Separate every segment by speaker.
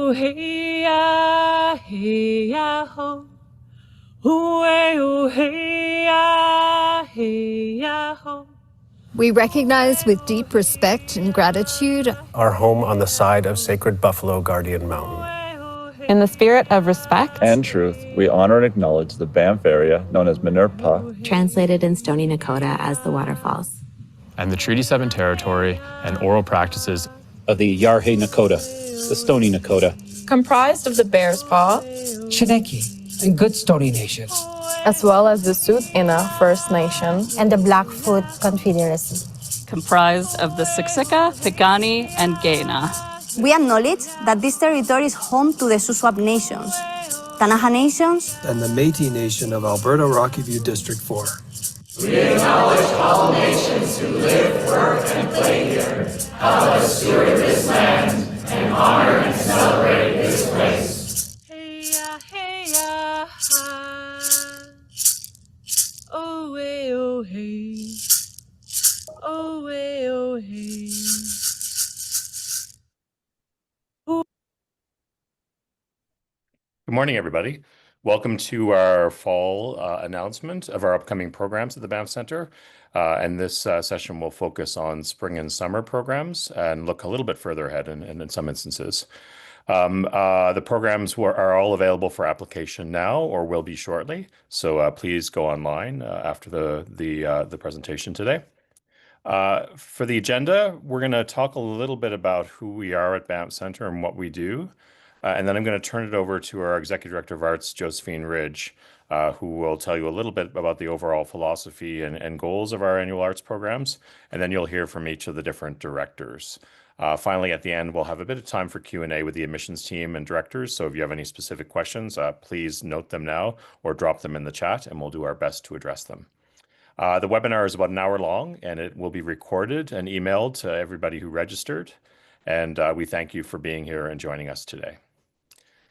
Speaker 1: oh hey ya ho. Oh hey ya ho.
Speaker 2: We recognize with deep respect and gratitude
Speaker 3: our home on the side of sacred Buffalo Guardian Mountain.
Speaker 4: In the spirit of respect
Speaker 5: and truth, we honor and acknowledge the Banff area known as Minerpa,
Speaker 6: translated in Stony Nakota as the waterfalls,
Speaker 7: and the Treaty 7 territory and oral practices
Speaker 8: of the Yarhe Nakota, the Stony Nakota,
Speaker 9: comprised of the Bears Paw,
Speaker 10: Chiniki, and Good Stony Nations,
Speaker 9: as well as the Tsuut'ina First Nation
Speaker 11: and the Blackfoot Confederacy,
Speaker 12: comprised of the Siksika, Piikani, and Kainai.
Speaker 13: We acknowledge that this territory is home to the Shuswap Nations, Ktunaxa Nations,
Speaker 14: and the Métis Nation of Alberta Rocky View District 4.
Speaker 15: We acknowledge all nations who live, work, and play here. Help us steward this land and honor and celebrate this place.
Speaker 1: Hey ya, oh hey, oh hey, oh hey, oh hey.
Speaker 16: Good morning, everybody. Welcome to our fall announcement of our upcoming programs at the Banff Centre. And this session will focus on spring and summer programs and look a little bit further ahead in some instances. The programs are all available for application now or will be shortly. So please go online after the presentation today. For the agenda, we're going to talk a little bit about who we are at Banff Centre and what we do. And then I'm going to turn it over to our Executive Director of Arts, Josephine Ridge, who will tell you a little bit about the overall philosophy and goals of our annual arts programs. And then you'll hear from each of the different directors. Finally, at the end, we'll have a bit of time for Q&A with the admissions team and directors. So if you have any specific questions, please note them now or drop them in the chat, and we'll do our best to address them. The webinar is about an hour long, and it will be recorded and emailed to everybody who registered. And we thank you for being here and joining us today.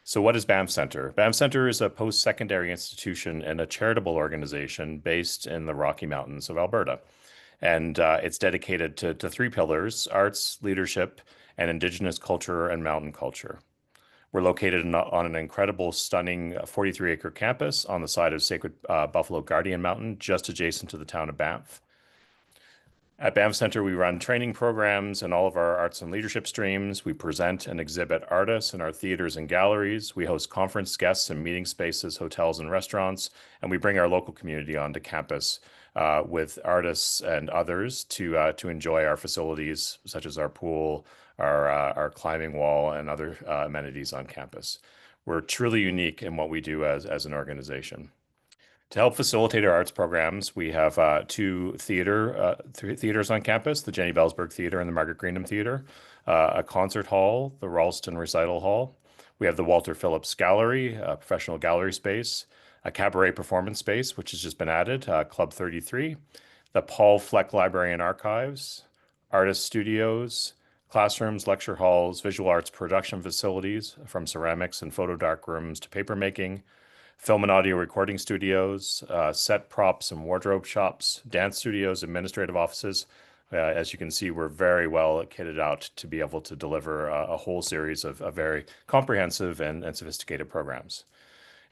Speaker 16: So what is Banff Centre? Banff Centre is a post-secondary institution and a charitable organization based in the Rocky Mountains of Alberta. And it's dedicated to three pillars: arts, leadership, and Indigenous culture and mountain culture. We're located on an incredible, stunning 43-acre campus on the side of sacred Buffalo Guardian Mountain, just adjacent to the town of Banff. At Banff Centre, we run training programs in all of our arts and leadership streams. We present and exhibit artists in our theaters and galleries. We host conference guests and meeting spaces, hotels and restaurants, and we bring our local community onto campus with artists and others to enjoy our facilities, such as our pool, our climbing wall, and other amenities on campus. We're truly unique in what we do as an organization. To help facilitate our arts programs, we have two theaters on campus, the Jenny Bellsberg Theatre and the Margaret Greenham Theatre, a concert hall, the Ralston Recital Hall. We have the Walter Phillips Gallery, a professional gallery space, a cabaret performance space, which has just been added, Club 33, the Paul Fleck Library and Archives, artist studios, classrooms, lecture halls, visual arts production facilities, from ceramics and photo dark rooms to papermaking, film and audio recording studios, set props and wardrobe shops, dance studios, administrative offices. As you can see, we're very well kitted out to be able to deliver a whole series of very comprehensive and sophisticated programs.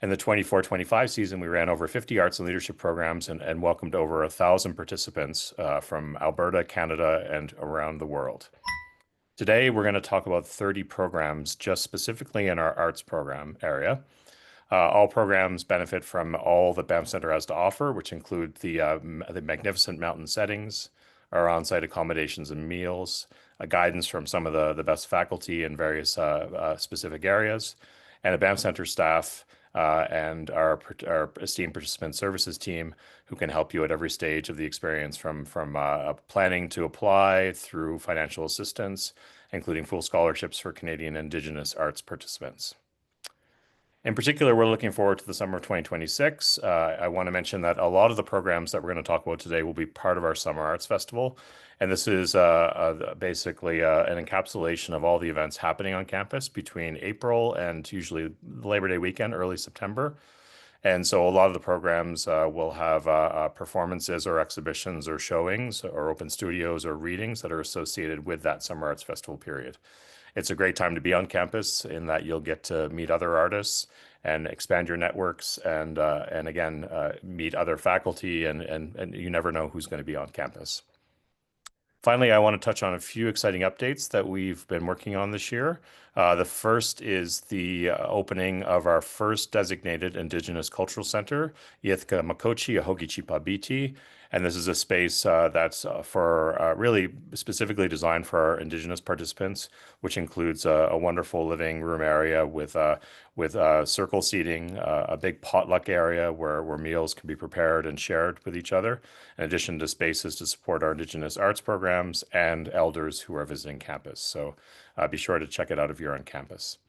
Speaker 16: In the 24-25 season, we ran over 50 arts and leadership programs and welcomed over 1,000 participants from Alberta, Canada, and around the world. Today, we're going to talk about 30 programs just specifically in our arts program area. All programs benefit from all that Banff Centre has to offer, which include the magnificent mountain settings, our on-site accommodations and meals, guidance from some of the best faculty in various specific areas, and a Banff Centre staff and our esteemed participant services team who can help you at every stage of the experience, from planning to apply through financial assistance, including full scholarships for Canadian Indigenous Arts participants. In particular, we're looking forward to the summer of 2026. I want to mention that a lot of the programs that we're going to talk about today will be part of our Summer Arts Festival. And this is basically an encapsulation of all the events happening on campus between April and usually Labor Day weekend, early September. And so a lot of the programs will have performances or exhibitions or showings or open studios or readings that are associated with that Summer Arts Festival period. It's a great time to be on campus in that you'll get to meet other artists and expand your networks and again, meet other faculty and you never know who's going to be on campus. Finally, I want to touch on a few exciting updates that we've been working on this year. The first is the opening of our first designated Indigenous Cultural Center, Yithka Makochi Ahogichipabiti. And this is a space that's for really specifically designed for our Indigenous participants, which includes a wonderful living room area with circle seating, a big potluck area where meals can be prepared and shared with each other, in addition to spaces to support our Indigenous arts programs and elders who are visiting campus. So be sure to check it out if you're on campus.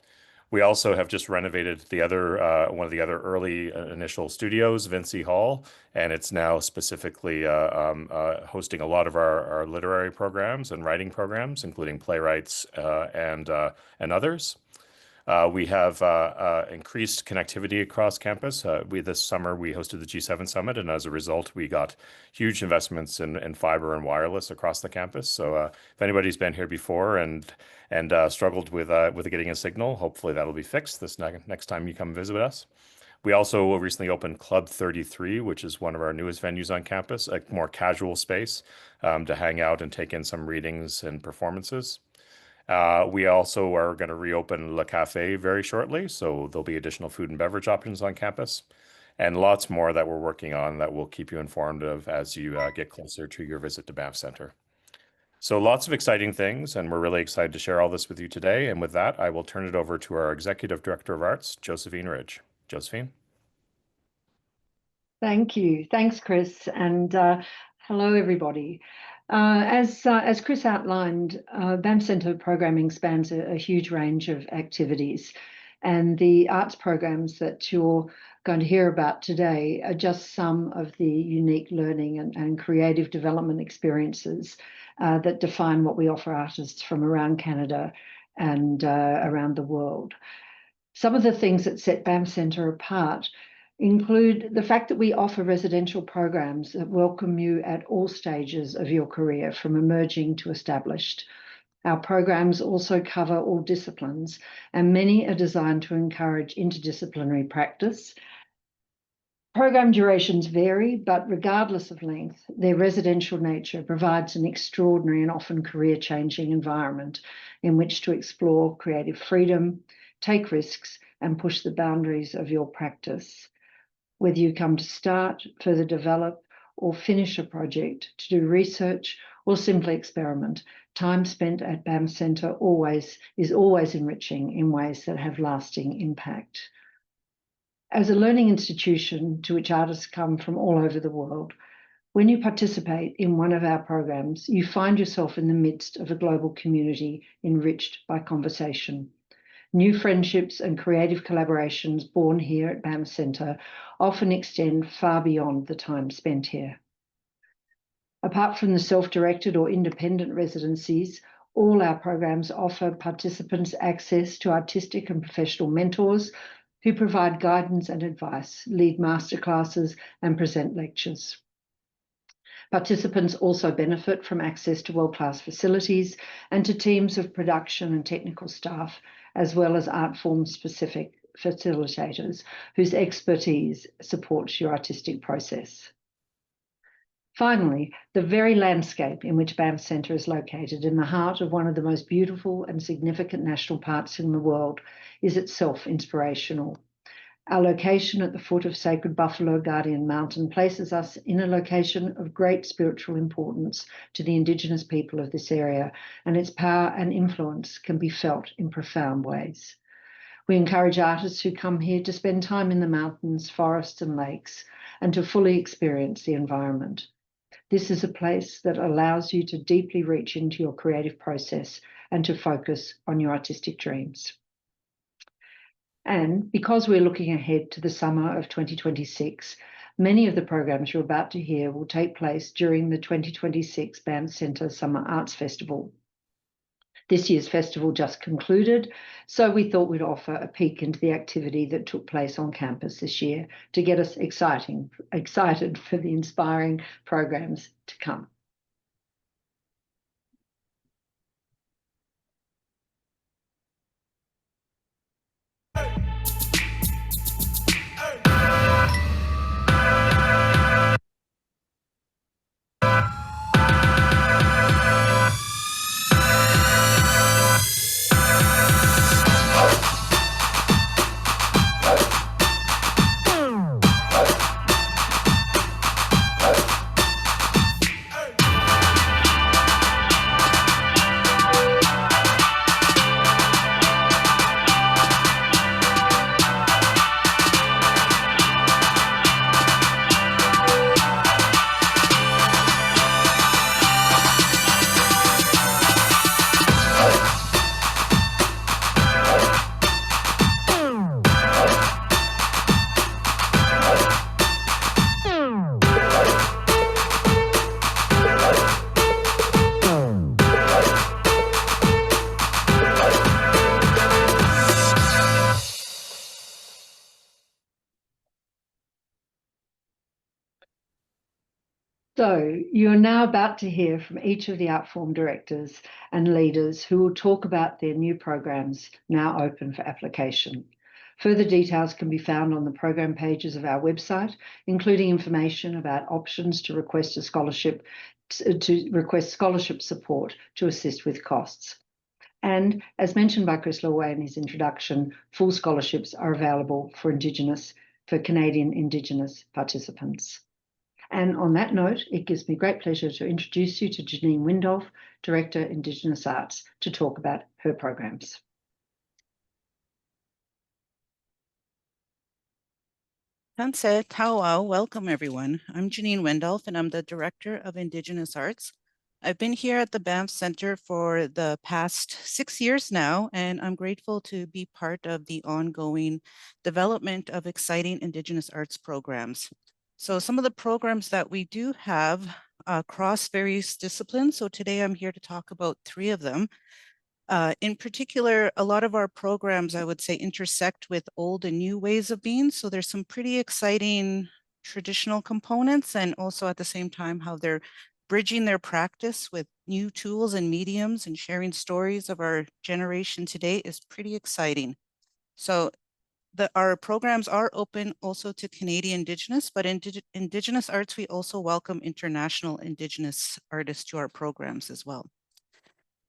Speaker 16: We also have just renovated the other one of the other early initial studios, Vinci Hall, and it's now specifically hosting a lot of our literary programs and writing programs, including playwrights and others. We have increased connectivity across campus. This summer we hosted the G7 Summit, and as a result, we got huge investments in fiber and wireless across the campus. So if anybody's been here before and struggled with getting a signal, hopefully that'll be fixed this next time you come visit us. We also recently opened Club 33, which is one of our newest venues on campus, a more casual space to hang out and take in some readings and performances. We also are going to reopen Le Cafe very shortly, so there'll be additional food and beverage options on campus, and lots more that we're working on that we'll keep you informed of as you get closer to your visit to Banff Centre. So lots of exciting things, and we're really excited to share all this with you today. And with that, I will turn it over to our Executive Director of Arts, Josephine Ridge. Josephine?
Speaker 17: Thank you. Thanks, Chris, and hello, everybody. As Chris outlined, Banff Centre programming spans a huge range of activities, and the arts programs that you're going to hear about today are just some of the unique learning and creative development experiences that define what we offer artists from around Canada and around the world. Some of the things that set Banff Centre apart include the fact that we offer residential programs that welcome you at all stages of your career, from emerging to established. Our programs also cover all disciplines, and many are designed to encourage interdisciplinary practice. Program durations vary, but regardless of length, their residential nature provides an extraordinary and often career-changing environment in which to explore creative freedom, take risks, and push the boundaries of your practice. Whether you come to start, further develop, or finish a project, to do research, or simply experiment, time spent at Banff Centre is always enriching in ways that have lasting impact. As a learning institution to which artists come from all over the world, when you participate in one of our programs, you find yourself in the midst of a global community enriched by conversation. New friendships and creative collaborations born here at Banff Centre often extend far beyond the time spent here. Apart from the self-directed or independent residencies, all our programs offer participants access to artistic and professional mentors who provide guidance and advice, lead masterclasses, and present lectures. Participants also benefit from access to world-class facilities and to teams of production and technical staff, as well as art form-specific facilitators whose expertise supports your artistic process. Finally, the very landscape in which Banff Centre is located, in the heart of one of the most beautiful and significant national parks in the world, is itself inspirational. Our location at the foot of sacred Buffalo Guardian Mountain places us in a location of great spiritual importance to the Indigenous people of this area, and its power and influence can be felt in profound ways. We encourage artists who come here to spend time in the mountains, forests, and lakes, and to fully experience the environment. This is a place that allows you to deeply reach into your creative process and to focus on your artistic dreams. And because we're looking ahead to the summer of 2026, many of the programs you're about to hear will take place during the 2026 Banff Centre Summer Arts Festival. This year's festival just concluded, so we thought we'd offer a peek into the activity that took place on campus this year to get us excited for the inspiring programs to come. So you are now about to hear from each of the Outform directors and leaders who will talk about their new programs now open for application. Further details can be found on the program pages of our website, including information about options to request a scholarship, support to assist with costs. And as mentioned by Chris Laway in his introduction, full scholarships are available for Canadian Indigenous participants. And on that note, it gives me great pleasure to introduce you to Janine Windolf, Director, Indigenous Arts, to talk about her programs.
Speaker 18: Tanse Tawau, welcome everyone. I'm Janine Windolf and I'm the Director of Indigenous Arts. I've been here at the Banff Centre for the past 6 years now, and I'm grateful to be part of the ongoing development of exciting Indigenous arts programs. So some of the programs that we do have across various disciplines. So today I'm here to talk about 3 of them. In particular, a lot of our programs, I would say, intersect with old and new ways of being. So there's some pretty exciting traditional components, and also at the same time, how they're bridging their practice with new tools and mediums and sharing stories of our generation today is pretty exciting. So our programs are open also to Canadian Indigenous, but in Indigenous arts, we also welcome international Indigenous artists to our programs as well.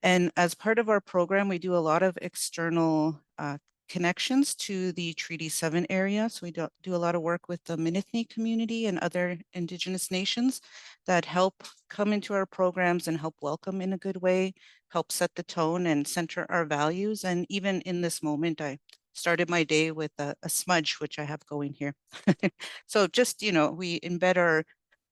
Speaker 18: And as part of our program, we do a lot of external connections to the Treaty 7 area. So we do a lot of work with the Minithni community and other Indigenous nations that help come into our programs and help welcome in a good way, help set the tone and center our values. And even in this moment, I started my day with a smudge, which I have going here. So just, we embed our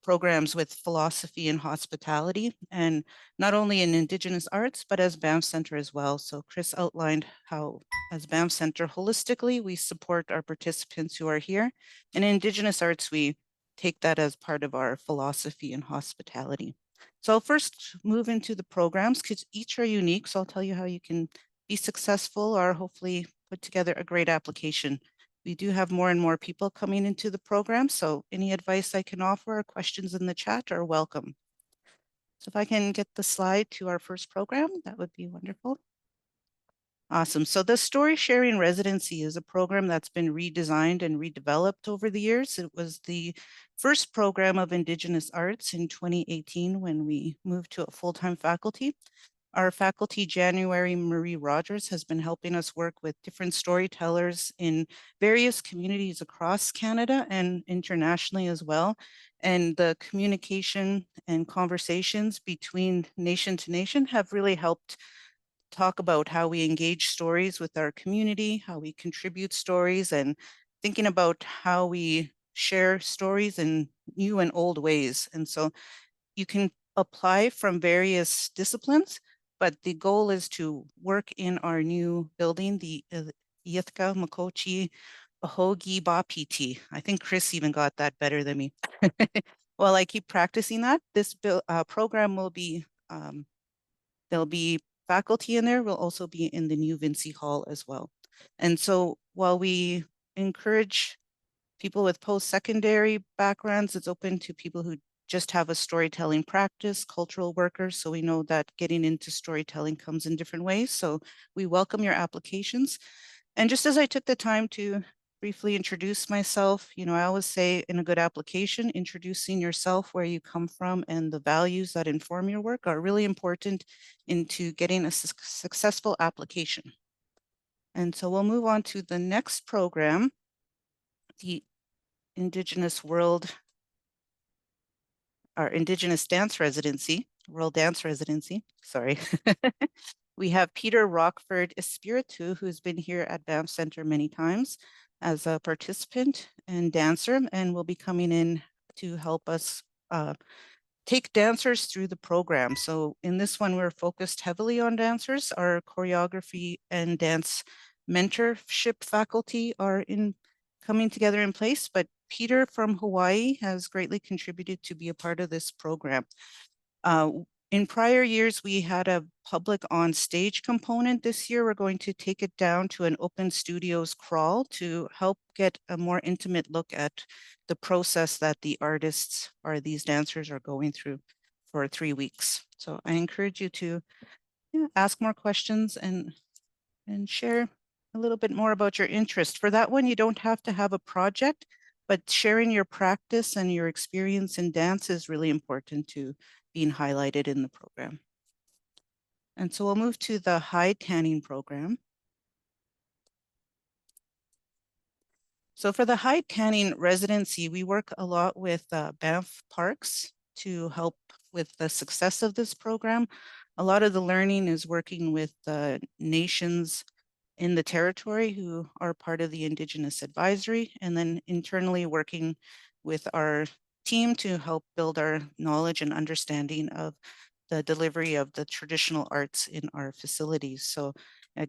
Speaker 18: programs with philosophy and hospitality, and not only in Indigenous arts, but as Banff Centre as well. So Chris outlined how, as Banff Centre, holistically, we support our participants who are here. And in Indigenous arts, we take that as part of our philosophy and hospitality. So I'll first move into the programs because each are unique. So I'll tell you how you can be successful or hopefully put together a great application. We do have more and more people coming into the program, so any advice I can offer or questions in the chat are welcome. So if I can get the slide to our first program, that would be wonderful. Awesome. So the Story Sharing Residency is a program that's been redesigned and redeveloped over the years. It was the first program of Indigenous Arts in 2018 when we moved to a full-time faculty. Our faculty, January Marie Rogers, has been helping us work with different storytellers in various communities across Canada and internationally as well. And the communication and conversations between nation to nation have really helped talk about how we engage stories with our community, how we contribute stories, and thinking about how we share stories in new and old ways. And so you can apply from various disciplines, but the goal is to work in our new building, the Yithka Makochi Ahogi Bapiti. I think Chris even got that better than me. While I keep practicing that, this program will be, there'll be faculty in there, will also be in the new Vinci Hall as well. And so while we encourage people with post-secondary backgrounds, it's open to people who just have a storytelling practice, cultural workers. So we know that getting into storytelling comes in different ways. So we welcome your applications. And just as I took the time to briefly introduce myself, I always say in a good application, introducing yourself, where you come from, and the values that inform your work are really important into getting a successful application. And so we'll move on to the next program, the Indigenous Dance Residency, World Dance Residency, sorry. We have Peter Rockford Espiritu, who's been here at Banff Centre many times as a participant and dancer, and will be coming in to help us take dancers through the program. So in this one, we're focused heavily on dancers. Our choreography and dance mentorship faculty are coming together in place, but Peter from Hawaii has greatly contributed to be a part of this program. In prior years, we had a public on-stage component. This year, we're going to take it down to an open studios crawl to help get a more intimate look at the process that the artists or these dancers are going through for 3 weeks. So I encourage you to ask more questions and share a little bit more about your interest. For that one, you don't have to have a project, but sharing your practice and your experience in dance is really important to being highlighted in the program. And so we'll move to the hide tanning program. So for the hide tanning residency, we work a lot with Banff Parks to help with the success of this program. A lot of the learning is working with the nations in the territory who are part of the Indigenous Advisory, and then internally working with our team to help build our knowledge and understanding of the delivery of the traditional arts in our facilities. So I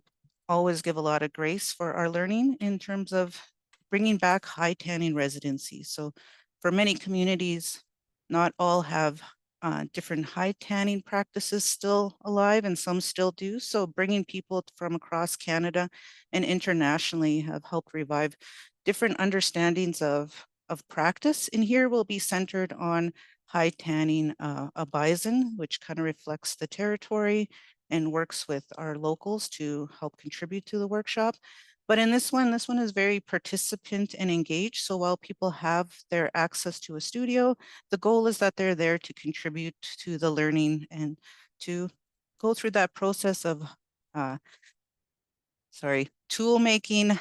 Speaker 18: always give a lot of grace for our learning in terms of bringing back hide tanning residencies. So for many communities, not all have different hide tanning practices still alive, and some still do. So bringing people from across Canada and internationally have helped revive different understandings of practice. And here will be centered on hide tanning a bison, which kind of reflects the territory and works with our locals to help contribute to the workshop. But in this one is very participant and engaged. So while people have their access to a studio, the goal is that they're there to contribute to the learning and to go through that process of, tool making,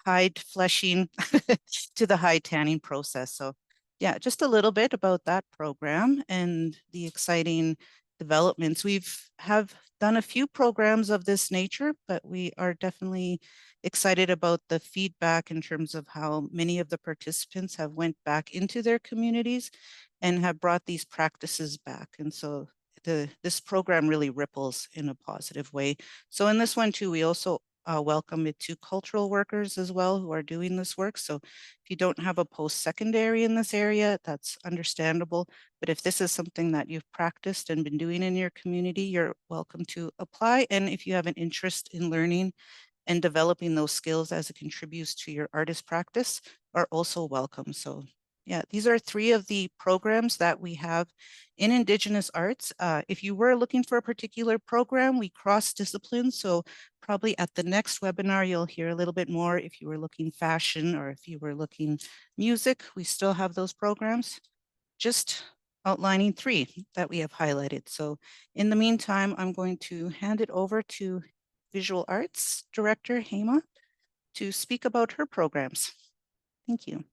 Speaker 18: hide fleshing to the hide tanning process. So yeah, just a little bit about that program and the exciting developments. Have done a few programs of this nature, but we are definitely excited about the feedback in terms of how many of the participants have went back into their communities and have brought these practices back. And so this program really ripples in a positive way. So in this one too, we also welcome it to cultural workers as well who are doing this work. So if you don't have a post-secondary in this area, that's understandable. But if this is something that you've practiced and been doing in your community, you're welcome to apply. And if you have an interest in learning and developing those skills as it contributes to your artist practice, are also welcome. So yeah, these are 3 of the programs that we have in Indigenous Arts. If you were looking for a particular program, we cross disciplines. So probably at the next webinar, you'll hear a little bit more if you were looking fashion or if you were looking music, we still have those programs. Just outlining 3 that we have highlighted. So in the meantime, I'm going to hand it over to Visual Arts Director Hema to speak about her programs. Thank you.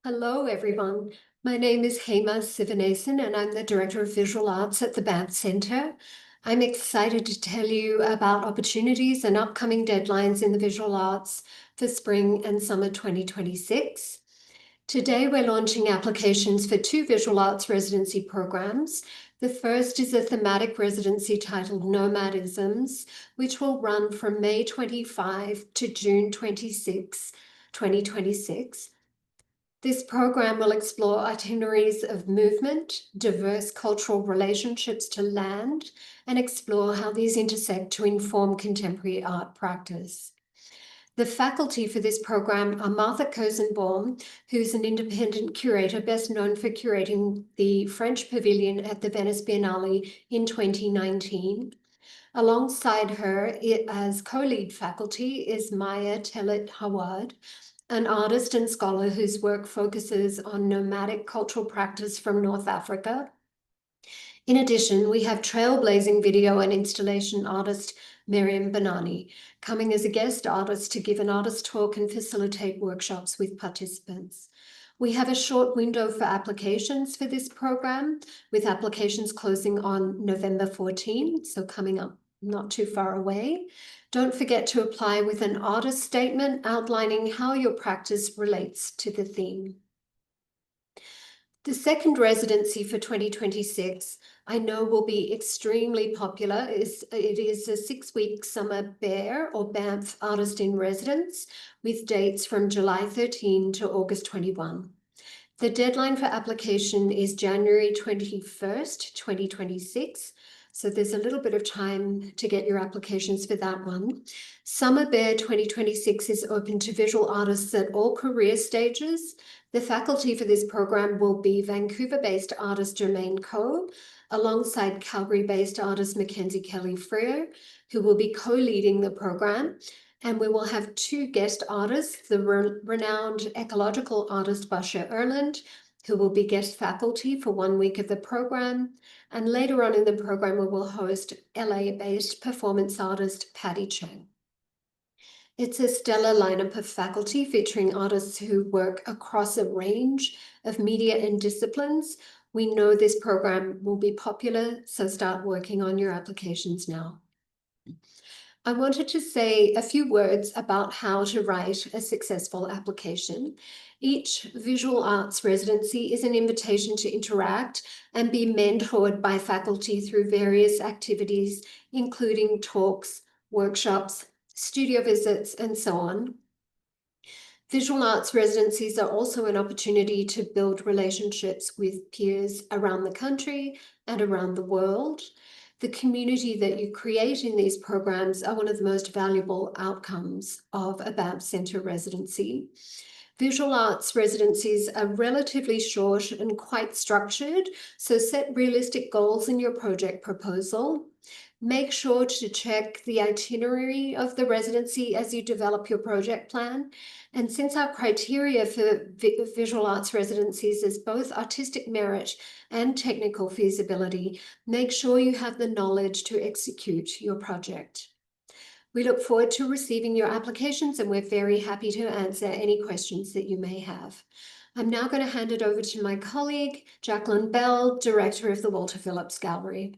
Speaker 19: Hello, everyone. My name is Hema Sivanasan, and I'm the Director of Visual Arts at the Banff Centre. I'm excited to tell you about opportunities and upcoming deadlines in the visual arts for spring and summer 2026. Today, we're launching applications for 2 visual arts residency programs. The first is a thematic residency titled Nomadisms, which will run from May 25 to June 26, 2026. This program will explore itineraries of movement, diverse cultural relationships to land, and explore how these intersect to inform contemporary art practice. The faculty for this program are Martha Kozenbaum, who's an independent curator best known for curating the French Pavilion at the Venice Biennale in 2019. Alongside her as co-lead faculty is Maya Telet-Hawad, an artist and scholar whose work focuses on nomadic cultural practice from North Africa. In addition, we have trailblazing video and installation artist Miriam Banani coming as a guest artist to give an artist talk and facilitate workshops with participants. We have a short window for applications for this program, with applications closing on November 14, so coming up not too far away. Don't forget to apply with an artist statement outlining how your practice relates to the theme. The second residency for 2026, I know will be extremely popular. It is a 6-week summer BARE or Banff Artist in Residence with dates from July 13 to August 21. The deadline for application is January 21st, 2026. So there's a little bit of time to get your applications for that one. Summer Bear 2026 is open to visual artists at all career stages. The faculty for this program will be Vancouver-based artist Jermaine Coe, alongside Calgary-based artist Mackenzie Kelly-Freo, who will be co-leading the program. And we will have 2 guest artists, the renowned ecological artist Basha Erland, who will be guest faculty for 1 week of the program. And later on in the program, we will host LA-based performance artist Patty Cheng. It's a stellar lineup of faculty featuring artists who work across a range of media and disciplines. We know this program will be popular, so start working on your applications now. I wanted to say a few words about how to write a successful application. Each visual arts residency is an invitation to interact and be mentored by faculty through various activities, including talks, workshops, studio visits, and so on. Visual arts residencies are also an opportunity to build relationships with peers around the country and around the world. The community that you create in these programs are one of the most valuable outcomes of a Banff Centre residency. Visual arts residencies are relatively short and quite structured, so set realistic goals in your project proposal. Make sure to check the itinerary of the residency as you develop your project plan. And since our criteria for visual arts residencies is both artistic merit and technical feasibility, make sure you have the knowledge to execute your project. We look forward to receiving your applications, and we're very happy to answer any questions that you may have. I'm now going to hand it over to my colleague, Jacqueline Bell, Director of the Walter Phillips Gallery.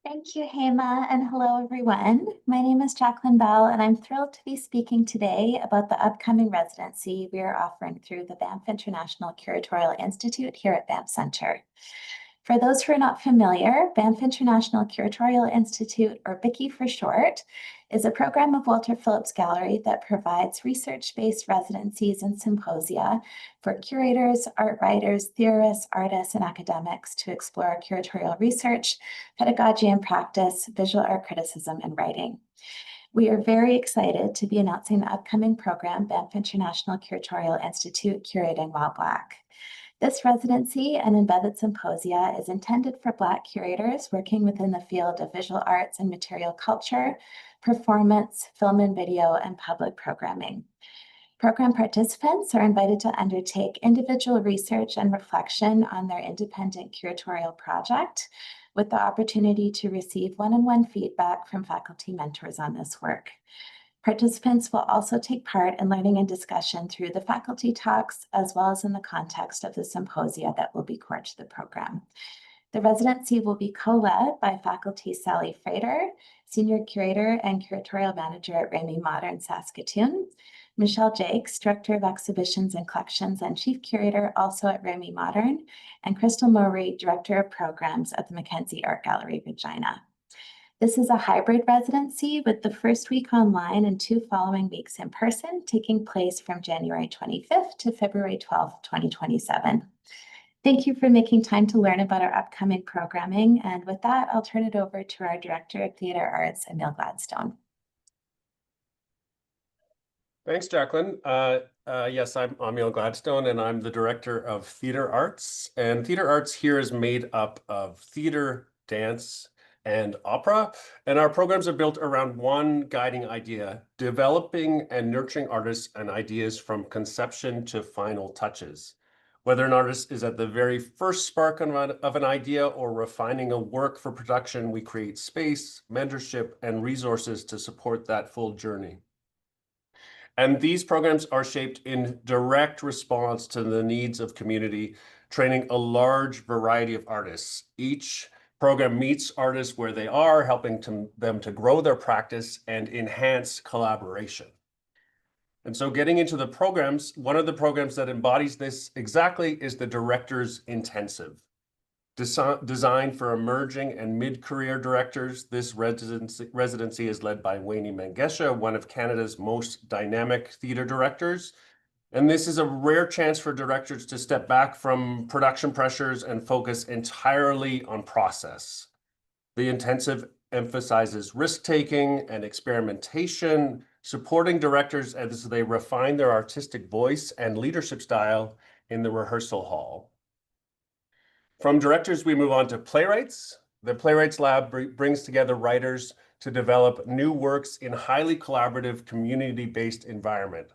Speaker 20: Thank you, Hema, and hello, everyone. My name is Jacqueline Bell, and I'm thrilled to be speaking today about the upcoming residency we are offering through the Banff International Curatorial Institute here at Banff Centre. For those who are not familiar, Banff International Curatorial Institute, or BICI for short, is a program of Walter Phillips Gallery that provides research-based residencies and symposia for curators, art writers, theorists, artists, and academics to explore curatorial research, pedagogy and practice, visual art criticism, and writing. We are very excited to be announcing the upcoming program, Banff International Curatorial Institute Curating While Black. This residency and embedded symposia is intended for Black curators working within the field of visual arts and material culture, performance, film and video, and public programming. Program participants are invited to undertake individual research and reflection on their independent curatorial project, with the opportunity to receive one-on-one feedback from faculty mentors on this work. Participants will also take part in learning and discussion through the faculty talks, as well as in the context of the symposia that will be core to the program. The residency will be co-led by faculty Sally Frater, Senior Curator and Curatorial Manager at Remy Modern Saskatoon, Michelle Jakes, Director of Exhibitions and Collections and Chief Curator also at Remy Modern, and Crystal Mowry, Director of Programs at the Mackenzie Art Gallery, Regina. This is a hybrid residency with the first week online and 2 following weeks in person, taking place from January 25th to February 12th, 2027. Thank you for making time to learn about our upcoming programming. And with that, I'll turn it over to our Director of Theatre Arts, Emil Gladstone.
Speaker 3: Thanks, Jacqueline. Yes, I'm Emil Gladstone, and I'm the Director of Theatre Arts. And Theatre Arts here is made up of theatre, dance, and opera, and our programs are built around one guiding idea: developing and nurturing artists and ideas from conception to final touches. Whether an artist is at the very first spark of an idea or refining a work for production, we create space, mentorship, and resources to support that full journey. And these programs are shaped in direct response to the needs of community, training a large variety of artists. Each program meets artists where they are, helping them to grow their practice and enhance collaboration. And so getting into the programs, one of the programs that embodies this exactly is the Director's Intensive. Designed for emerging and mid-career directors, this residency is led by Wayne Mangesha, one of Canada's most dynamic theatre directors. And this is a rare chance for directors to step back from production pressures and focus entirely on process. The intensive emphasizes risk-taking and experimentation, supporting directors as they refine their artistic voice and leadership style in the rehearsal hall. From directors, we move on to playwrights. The Playwrights Lab brings together writers to develop new works in highly collaborative, community-based environment.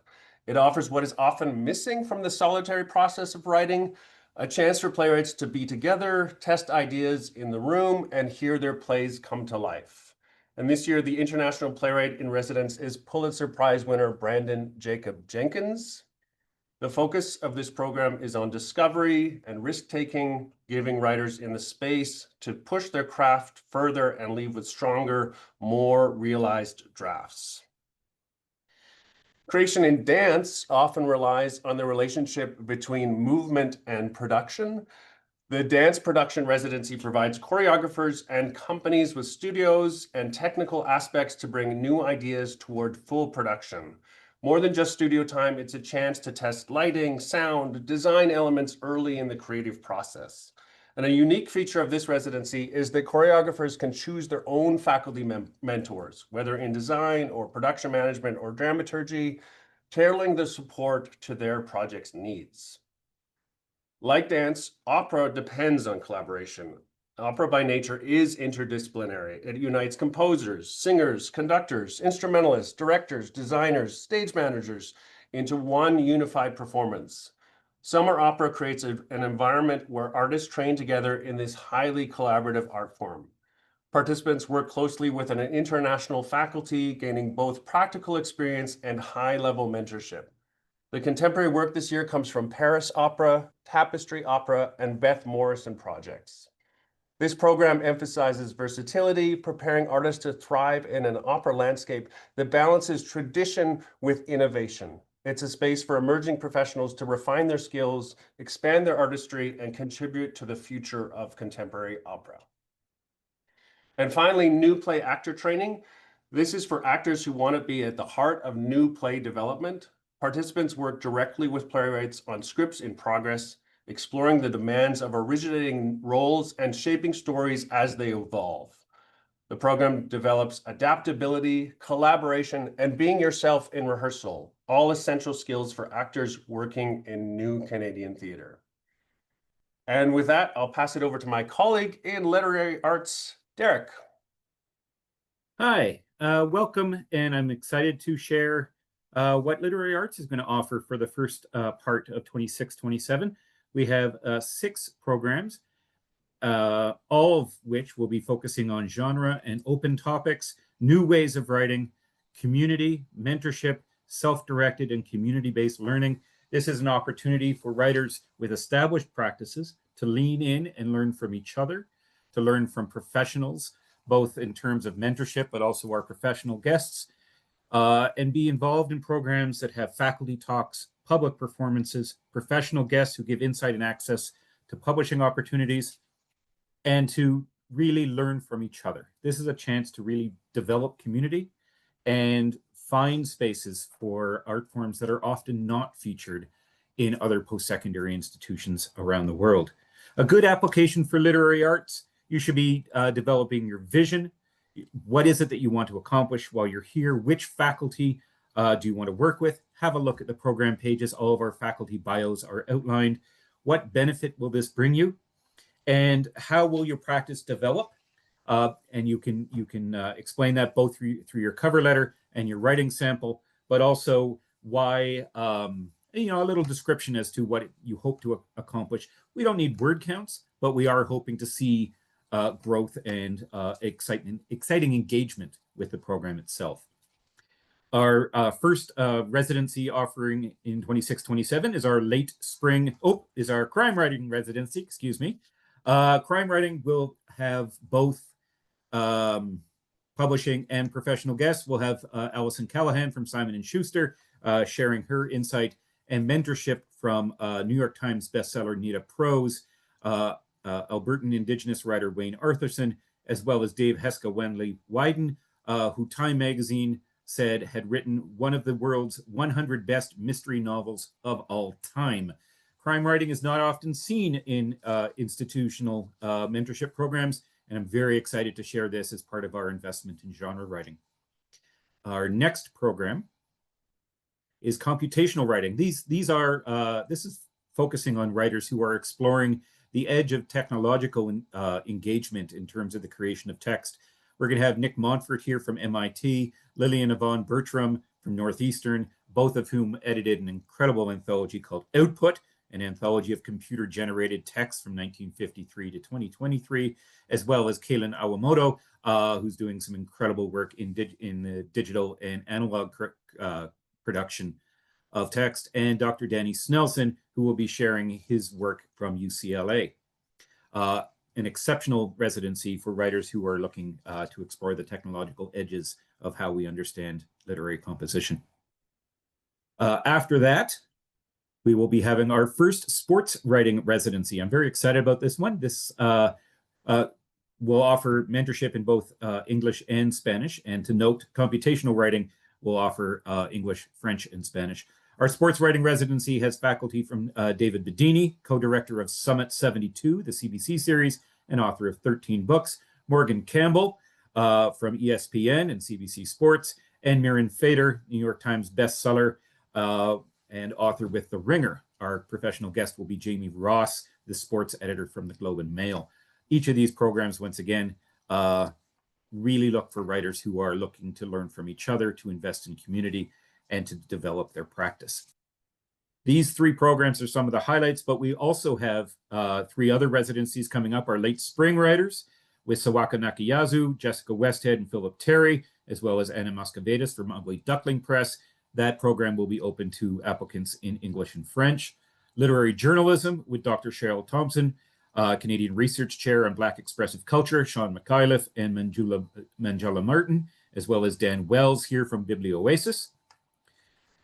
Speaker 3: It offers what is often missing from the solitary process of writing, a chance for playwrights to be together, test ideas in the room, and hear their plays come to life. And this year, the International Playwright in Residence is Pulitzer Prize winner Brandon Jacob Jenkins. The focus of this program is on discovery and risk-taking, giving writers in the space to push their craft further and leave with stronger, more realized drafts. Creation in dance often relies on the relationship between movement and production. The Dance Production Residency provides choreographers and companies with studios and technical aspects to bring new ideas toward full production. More than just studio time, it's a chance to test lighting, sound, design elements early in the creative process. And a unique feature of this residency is that choreographers can choose their own faculty mentors, whether in design or production management or dramaturgy, tailoring the support to their project's needs. Like dance, opera depends on collaboration. Opera by nature is interdisciplinary. It unites composers, singers, conductors, instrumentalists, directors, designers, stage managers into one unified performance. Summer opera creates an environment where artists train together in this highly collaborative art form. Participants work closely with an international faculty, gaining both practical experience and high-level mentorship. The contemporary work this year comes from Paris Opera, Tapestry Opera, and Beth Morrison projects. This program emphasizes versatility, preparing artists to thrive in an opera landscape that balances tradition with innovation. It's a space for emerging professionals to refine their skills, expand their artistry, and contribute to the future of contemporary opera. And finally, new play actor training. This is for actors who want to be at the heart of new play development. Participants work directly with playwrights on scripts in progress, exploring the demands of originating roles and shaping stories as they evolve. The program develops adaptability, collaboration, and being yourself in rehearsal, all essential skills for actors working in new Canadian theatre. And with that, I'll pass it over to my colleague in literary arts, Derek.
Speaker 21: Hi, welcome, and I'm excited to share what Literary Arts is going to offer for the first part of 26-27. We have 6 programs, all of which will be focusing on genre and open topics, new ways of writing, community, mentorship, self-directed and community-based learning. This is an opportunity for writers with established practices to lean in and learn from each other, to learn from professionals, both in terms of mentorship, but also our professional guests, and be involved in programs that have faculty talks, public performances, professional guests who give insight and access to publishing opportunities, and to really learn from each other. This is a chance to really develop community and find spaces for art forms that are often not featured in other post-secondary institutions around the world. A good application for literary arts, you should be developing your vision. What is it that you want to accomplish while you're here? Which faculty do you want to work with? Have a look at the program pages. All of our faculty bios are outlined. What benefit will this bring you? And how will your practice develop? And you can explain that both through your cover letter and your writing sample, but also why, a little description as to what you hope to accomplish. We don't need word counts, but we are hoping to see growth and exciting engagement with the program itself. Our first residency offering in 26-27 is our late spring, is our crime writing residency, excuse me. Crime writing will have both publishing and professional guests. We'll have Alison Callahan from Simon & Schuster sharing her insight and mentorship from New York Times bestseller Nita Prose, Albertan Indigenous writer Wayne Arthurson, as well as Dave Heska Wenley Wyden, who Time Magazine said had written one of the world's 100 best mystery novels of all time. Crime writing is not often seen in institutional mentorship programs, and I'm very excited to share this as part of our investment in genre writing. Our next program is computational writing. This is focusing on writers who are exploring the edge of technological engagement in terms of the creation of text. We're going to have Nick Montfort here from MIT, Lillian Yvonne Bertram from Northeastern, both of whom edited an incredible anthology called Output, an anthology of computer-generated text from 1953 to 2023, as well as Kaylin Awamoto, who's doing some incredible work in the digital and analog production of text, and Dr. Danny Snelson, who will be sharing his work from UCLA. An exceptional residency for writers who are looking to explore the technological edges of how we understand literary composition. After that, we will be having our first sports writing residency. I'm very excited about this one. This will offer mentorship in both English and Spanish. And to note, computational writing will offer English, French, and Spanish. Our sports writing residency has faculty from David Bedini, co-director of Summit 72, the CBC series, and author of 13 books, Morgan Campbell from ESPN and CBC Sports, and Miriam Fader, New York Times bestseller, and author with The Ringer. Our professional guest will be Jamie Ross, the sports editor from the Globe and Mail. Each of these programs, once again, really look for writers who are looking to learn from each other, to invest in community, and to develop their practice. These three programs are some of the highlights, but we also have three other residencies coming up. Our late spring writers with Sawaka Nakayasu, Jessica Westhead, and Philip Terry, as well as Anna Moscovetis from Ugly Duckling Press. That program will be open to applicants in English and French. Literary journalism with Dr. Cheryl Thompson, Canadian Research Chair on Black Expressive Culture, Sean McIliffe and Manjula Martin, as well as Dan Wells here from Biblioasis.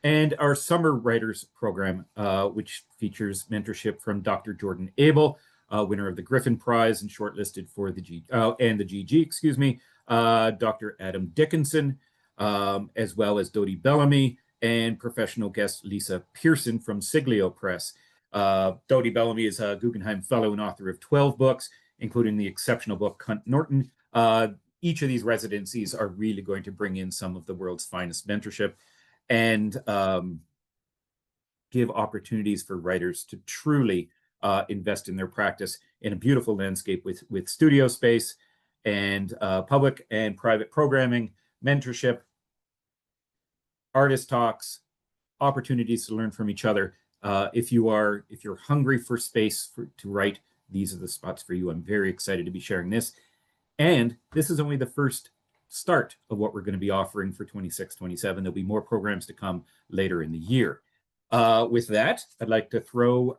Speaker 21: And our summer writers program, which features mentorship from Dr. Jordan Abel, winner of the Griffin Prize and shortlisted for the GG, Dr. Adam Dickinson, as well as Dodie Bellamy, and professional guest Lisa Pearson from Siglio Press. Dodie Bellamy is a Guggenheim Fellow and author of 12 books, including the exceptional book Cunt Norton. Each of these residencies are really going to bring in some of the world's finest mentorship and give opportunities for writers to truly invest in their practice in a beautiful landscape with studio space and public and private programming, mentorship, artist talks, opportunities to learn from each other. If you're hungry for space to write, these are the spots for you. I'm very excited to be sharing this. And this is only the first start of what we're going to be offering for 26-27. There'll be more programs to come later in the year. With that, I'd like to throw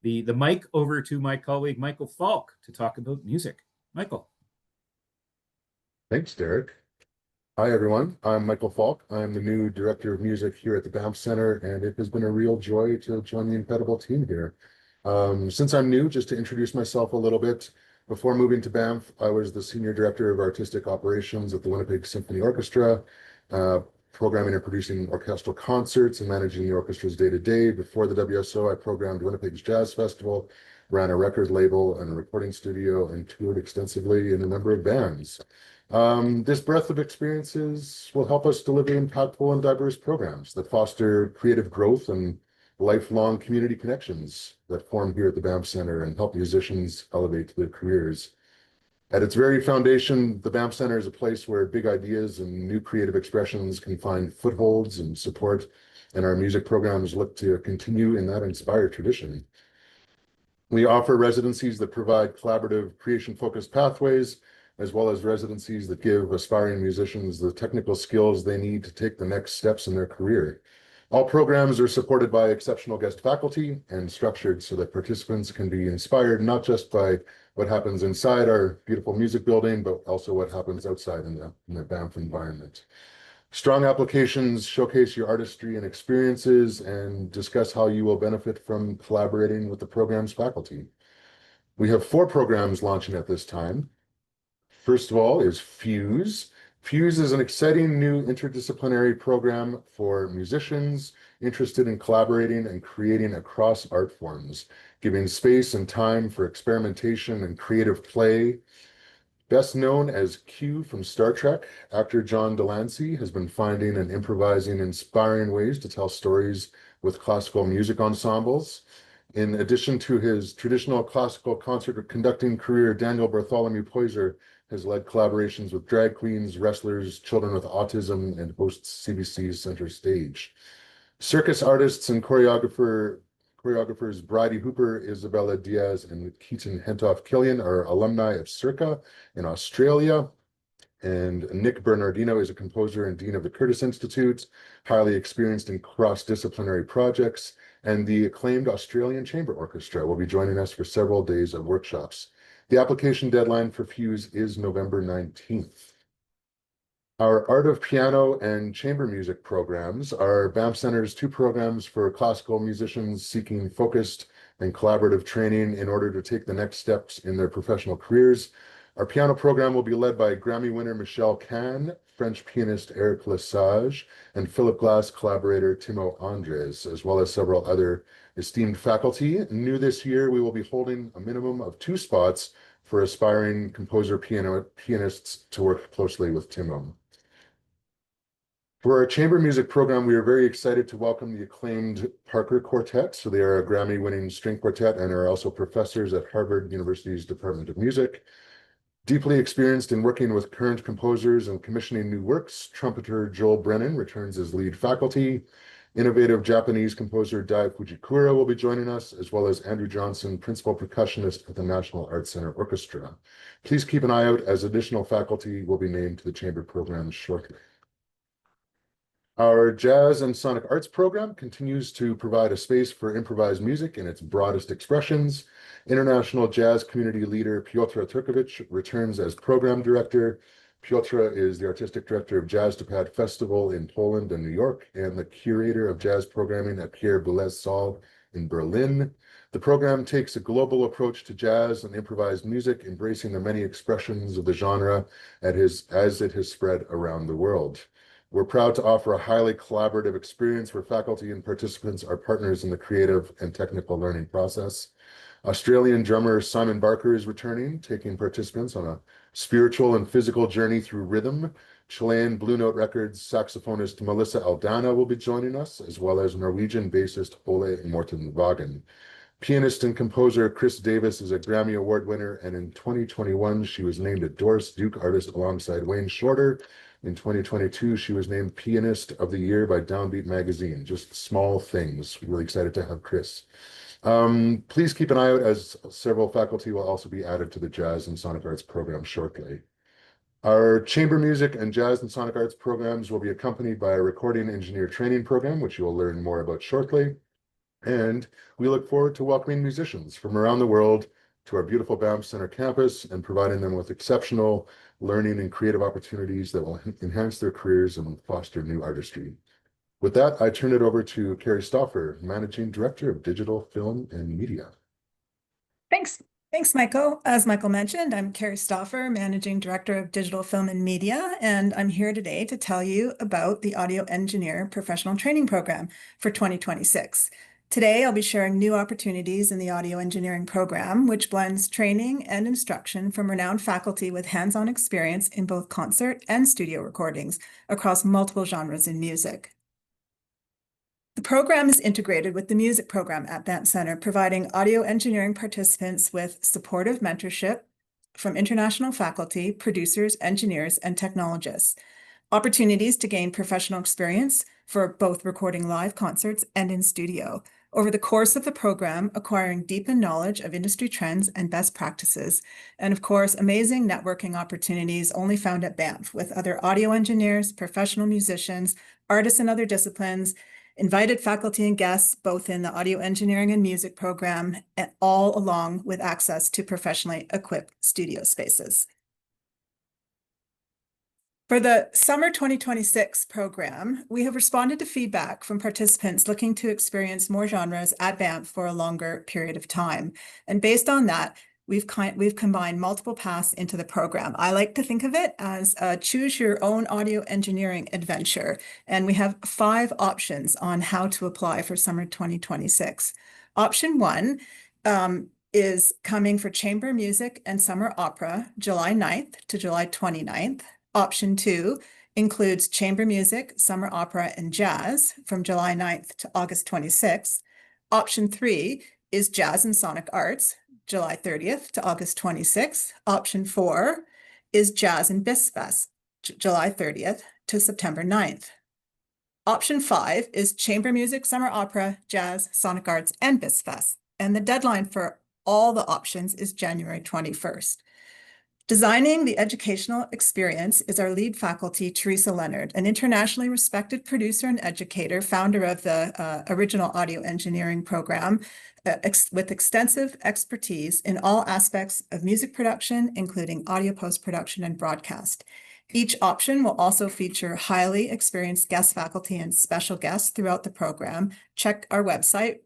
Speaker 21: the mic over to my colleague, Michael Falk, to talk about music. Michael.
Speaker 2: Thanks, Derek. Hi, everyone. I'm Michael Falk. I'm the new Director of Music here at the Banff Centre, and it has been a real joy to join the incredible team here. Since I'm new, just to introduce myself a little bit, before moving to Banff, I was the Senior Director of Artistic Operations at the Winnipeg Symphony Orchestra, programming and producing orchestral concerts and managing the orchestra's day-to-day. Before the WSO, I programmed Winnipeg's Jazz Festival, ran a record label and a recording studio, and toured extensively in a number of bands. This breadth of experiences will help us deliver impactful and diverse programs that foster creative growth and lifelong community connections that form here at the Banff Centre and help musicians elevate their careers. At its very foundation, the Banff Centre is a place where big ideas and new creative expressions can find footholds and support, and our music programs look to continue in that inspired tradition. We offer residencies that provide collaborative, creation-focused pathways, as well as residencies that give aspiring musicians the technical skills they need to take the next steps in their career. All programs are supported by exceptional guest faculty and structured so that participants can be inspired not just by what happens inside our beautiful music building, but also what happens outside in the Banff environment. Strong applications showcase your artistry and experiences and discuss how you will benefit from collaborating with the program's faculty. We have 4 programs launching at this time. First of all is Fuse. Fuse is an exciting new interdisciplinary program for musicians interested in collaborating and creating across art forms, giving space and time for experimentation and creative play. Best known as Q from Star Trek, actor John Delancey has been finding and improvising inspiring ways to tell stories with classical music ensembles. In addition to his traditional classical concert conducting career, Daniel Bartholomew Poyser has led collaborations with drag queens, wrestlers, children with autism, and hosts CBC's Center Stage. Circus artists and choreographers Bridie Hooper, Isabella Diaz, and Keaton Hentoff Killian are alumni of Circa in Australia. And Nick Bernardino is a composer and dean of the Curtis Institute, highly experienced in cross-disciplinary projects, and the acclaimed Australian Chamber Orchestra will be joining us for several days of workshops. The application deadline for Fuse is November 19th. Our Art of Piano and Chamber Music programs are Banff Centre's two programs for classical musicians seeking focused and collaborative training in order to take the next steps in their professional careers. Our piano program will be led by Grammy winner Michel Kahn, French pianist Eric Lesage, and Philip Glass collaborator Timo Andres, as well as several other esteemed faculty. New this year, we will be holding a minimum of 2 spots for aspiring composer pianists to work closely with Timo. For our chamber music program, we are very excited to welcome the acclaimed Parker Quartet. So they are a Grammy-winning string quartet and are also professors at Harvard University's Department of Music. Deeply experienced in working with current composers and commissioning new works, trumpeter Joel Brennan returns as lead faculty. Innovative Japanese composer Dai Fujikura will be joining us, as well as Andrew Johnson, principal percussionist at the National Arts Center Orchestra. Please keep an eye out as additional faculty will be named to the chamber program shortly. Our Jazz and Sonic Arts program continues to provide a space for improvised music in its broadest expressions. International jazz community leader Piotr Turkovich returns as program director. Piotr is the artistic director of Jazztopad Festival in Poland and New York, and the curator of jazz programming at Pierre Boulez Salle in Berlin. The program takes a global approach to jazz and improvised music, embracing the many expressions of the genre as it has spread around the world. We're proud to offer a highly collaborative experience where faculty and participants are partners in the creative and technical learning process. Australian drummer Simon Barker is returning, taking participants on a spiritual and physical journey through rhythm. Chilean Blue Note Records saxophonist Melissa Aldana will be joining us, as well as Norwegian bassist Ole Morten Vagen. Pianist and composer Chris Davis is a Grammy Award winner, and in 2021, she was named a Doris Duke Artist alongside Wayne Shorter. In 2022, she was named Pianist of the Year by Downbeat Magazine. Just small things. Really excited to have Chris. Please keep an eye out as several faculty will also be added to the Jazz and Sonic Arts program shortly. Our chamber music and jazz and sonic arts programs will be accompanied by a recording engineer training program, which you will learn more about shortly. And we look forward to welcoming musicians from around the world to our beautiful Banff Centre campus and providing them with exceptional learning and creative opportunities that will enhance their careers and foster new artistry. With that, I turn it over to Carrie Stauffer, Managing Director of Digital Film and Media.
Speaker 4: Thanks. Thanks, Michael. As Michael mentioned, I'm Carrie Stauffer, Managing Director of Digital Film and Media, and I'm here today to tell you about the Audio Engineer Professional Training Program for 2026. Today, I'll be sharing new opportunities in the audio engineering program, which blends training and instruction from renowned faculty with hands-on experience in both concert and studio recordings across multiple genres in music. The program is integrated with the music program at Banff Centre, providing audio engineering participants with supportive mentorship from international faculty, producers, engineers, and technologists. Opportunities to gain professional experience for both recording live concerts and in studio. Over the course of the program, acquiring deepened knowledge of industry trends and best practices, and of course, amazing networking opportunities only found at Banff with other audio engineers, professional musicians, artists in other disciplines, invited faculty and guests, both in the audio engineering and music program, and all along with access to professionally equipped studio spaces. For the summer 2026 program, we have responded to feedback from participants looking to experience more genres at Banff for a longer period of time. And based on that, we've combined multiple paths into the program. I like to think of it as a choose your own audio engineering adventure. And we have 5 options on how to apply for summer 2026. Option 1 is coming for chamber music and summer opera, July 9th to July 29th. Option 2 includes chamber music, summer opera, and jazz from July 9th to August 26th. Option 3 is jazz and sonic arts, July 30th to August 26th. Option 4 is jazz and BISFest, July 30th to September 9th. Option 5 is chamber music, summer opera, jazz, sonic arts, and BISFest. And the deadline for all the options is January 21st. Designing the educational experience is our lead faculty, Teresa Leonard, an internationally respected producer and educator, founder of the original audio engineering program, with extensive expertise in all aspects of music production, including audio post-production and broadcast. Each option will also feature highly experienced guest faculty and special guests throughout the program. Check our website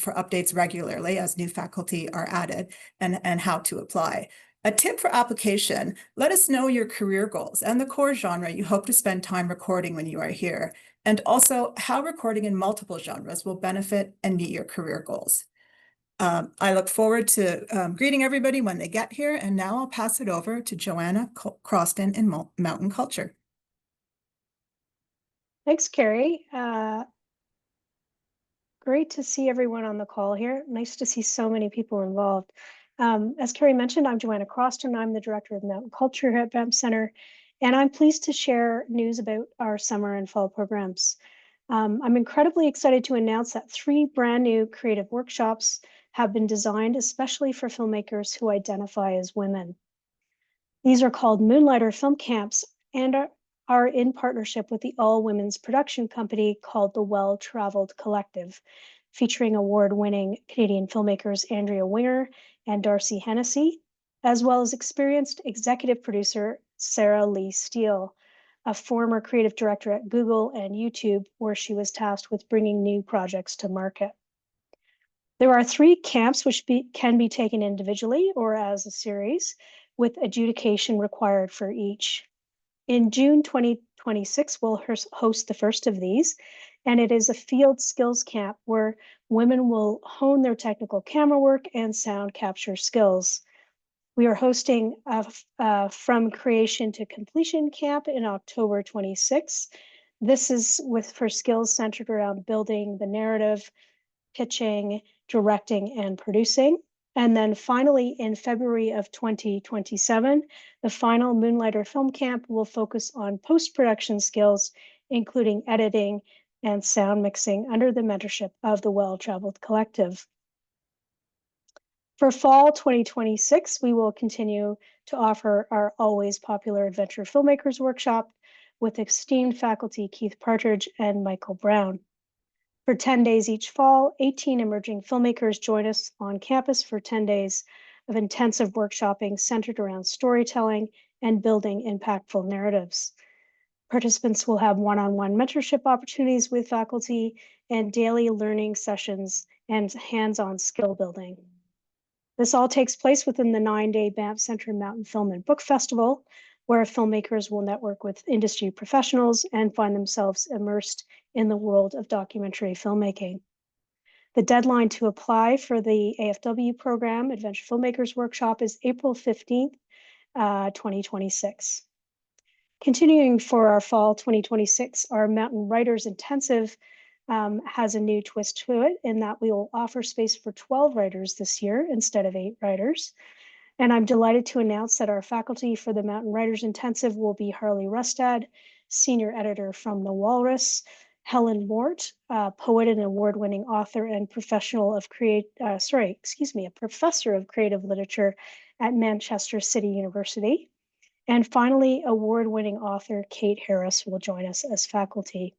Speaker 4: for updates regularly as new faculty are added and how to apply. A tip for application: let us know your career goals and the core genre you hope to spend time recording when you are here, and also how recording in multiple genres will benefit and meet your career goals. I look forward to greeting everybody when they get here, and now I'll pass it over to Joanna Croston in Mountain Culture.
Speaker 5: Thanks, Carrie. Great to see everyone on the call here. Nice to see so many people involved. As Carrie mentioned, I'm Joanna Croston. I'm the Director of Mountain Culture here at Banff Centre, and I'm pleased to share news about our summer and fall programs. I'm incredibly excited to announce that 3 brand new creative workshops have been designed especially for filmmakers who identify as women. These are called Moonlighter Film Camps and are in partnership with the all-women's production company called the Well-Traveled Collective, featuring award-winning Canadian filmmakers Andrea Winger and Darcy Hennessy, as well as experienced executive producer Sarah Lee Steele, a former creative director at Google and YouTube, where she was tasked with bringing new projects to market. There are 3 camps which can be taken individually or as a series, with adjudication required for each. In June 2026, we'll host the first of these, and it is a field skills camp where women will hone their technical camera work and sound capture skills. We are hosting a From Creation to Completion camp in October 26. This is for skills centered around building the narrative, pitching, directing, and producing. And then finally, in February of 2027, the final Moonlighter Film Camp will focus on post-production skills, including editing and sound mixing under the mentorship of the Well-Traveled Collective. For fall 2026, we will continue to offer our always popular Adventure Filmmakers Workshop with esteemed faculty Keith Partridge and Michael Brown. For 10 days each fall, 18 emerging filmmakers join us on campus for 10 days of intensive workshopping centered around storytelling and building impactful narratives. Participants will have one-on-one mentorship opportunities with faculty and daily learning sessions and hands-on skill building. This all takes place within the 9-day Banff Centre Mountain Film and Book Festival, where filmmakers will network with industry professionals and find themselves immersed in the world of documentary filmmaking. The deadline to apply for the AFW program, Adventure Filmmakers Workshop, is April 15th, 2026. Continuing for our fall 2026, our Mountain Writers Intensive has a new twist to it in that we will offer space for 12 writers this year instead of 8 writers. And I'm delighted to announce that our faculty for the Mountain Writers Intensive will be Harley Rustad, senior editor from The Walrus, Helen Mort, poet and award-winning author and a professor of creative literature at Manchester City University. And finally, award-winning author Kate Harris will join us as faculty.